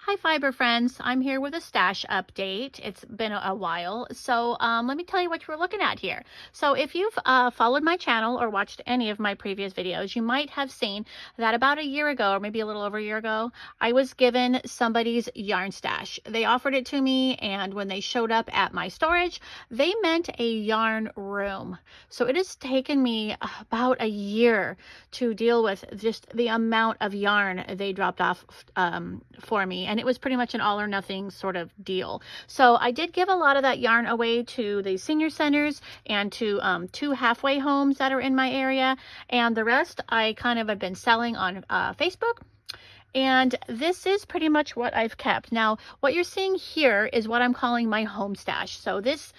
Hi fiber friends, I'm here with a stash update. It's been a while, so let me tell you what we're looking at here. So if you've followed my channel or watched any of my previous videos, you might have seen that about a year ago, or maybe a little over a year ago, I was given somebody's yarn stash. They offered it to me, and when they showed up at my storage, they meant a yarn room. So it has taken me about a year to deal with just the amount of yarn they dropped off for me. And it was pretty much an all or nothing sort of deal. So I did give a lot of that yarn away to the senior centers and to 2 halfway homes that are in my area. And the rest I kind of have been selling on Facebook. And this is pretty much what I've kept. Now, what you're seeing here is what I'm calling my home stash. So this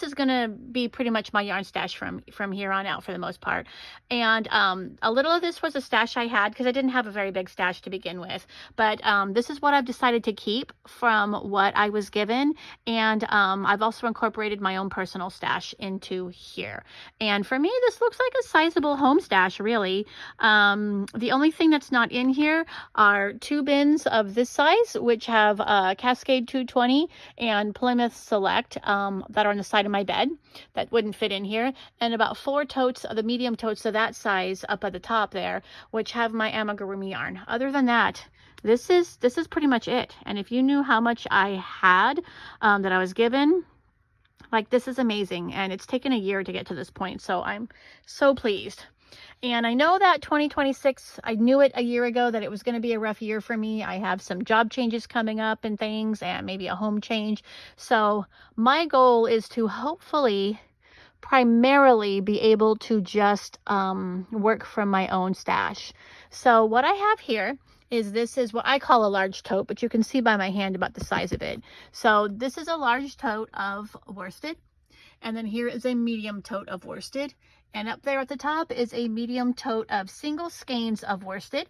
is going to be pretty much my yarn stash from here on out for the most part. And a little of this was a stash I had because I didn't have a very big stash to begin with. But this is what I've decided to keep from what I was given. And I've also incorporated my own personal stash into here. And for me, this looks like a sizable home stash, really. The only thing that's not in here are 2 bins of this size, which have Cascade 220 and Plymouth Select that are on the side of my bed that wouldn't fit in here, and about 4 totes of the medium totes of that size up at the top there, which have my amigurumi yarn. Other than that, this is pretty much it. And if you knew how much I had that I was given, like, this is amazing. And it's taken a year to get to this point, so I'm so pleased. And I know that 2026, I knew it a year ago that it was going to be a rough year for me. I have some job changes coming up and things, and maybe a home change. So my goal is to hopefully primarily be able to just work from my own stash. So what I have here is, this is what I call a large tote, but you can see by my hand about the size of it. So this is a large tote of worsted. And then here is a medium tote of worsted. And up there at the top is a medium tote of single skeins of worsted.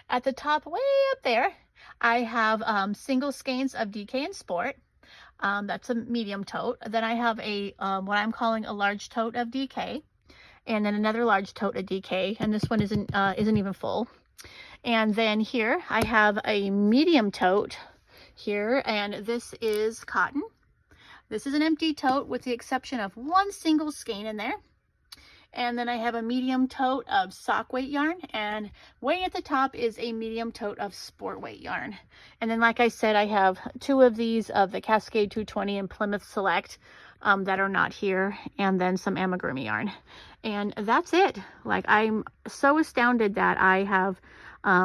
At the top, way up there, I have single skeins of DK and Sport. That's a medium tote. Then I have a what I'm calling a large tote of DK, and then another large tote of DK. And this one isn't even full. And then here I have a medium tote here, and this is cotton. This is an empty tote with the exception of 1 single skein in there. And then I have a medium tote of sock weight yarn, and way at the top is a medium tote of sport weight yarn. And then, like I said, I have 2 of these of the Cascade 220 and Plymouth Select that are not here, and then some amigurumi yarn. And that's it. Like, I'm so astounded that I have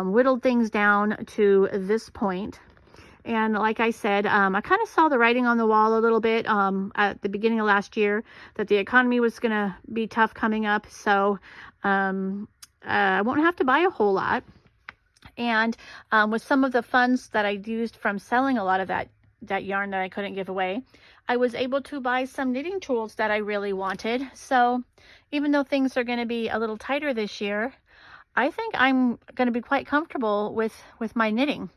whittled things down to this point. And like I said, I kind of saw the writing on the wall a little bit at the beginning of last year that the economy was going to be tough coming up. So I won't have to buy a whole lot. And with some of the funds that I used from selling a lot of that yarn that I couldn't give away, I was able to buy some knitting tools that I really wanted. So even though things are going to be a little tighter this year, I think I'm going to be quite comfortable with my knitting.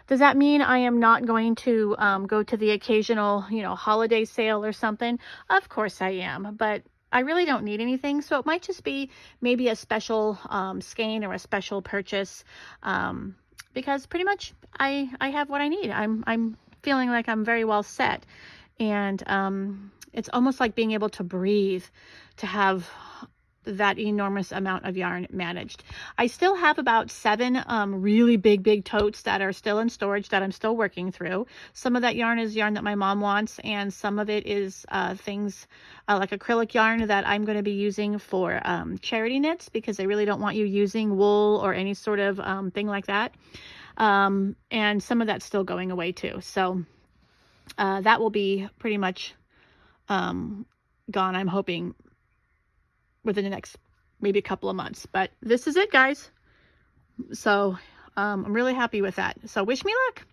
Does that mean I am not going to go to the occasional, holiday sale or something? Of course I am, but I really don't need anything. So it might just be maybe a special skein or a special purchase because pretty much I have what I need. I'm feeling like I'm very well set. And it's almost like being able to breathe, to have that enormous amount of yarn managed. I still have about 7 really big totes that are still in storage that I'm still working through. Some of that yarn is yarn that my mom wants, and some of it is things like acrylic yarn that I'm going to be using for charity knits, because I really don't want you using wool or any sort of thing like that. And some of that's still going away too. So that will be pretty much gone, I'm hoping, within the next maybe a couple of months. But this is it, guys. So I'm really happy with that. So wish me luck.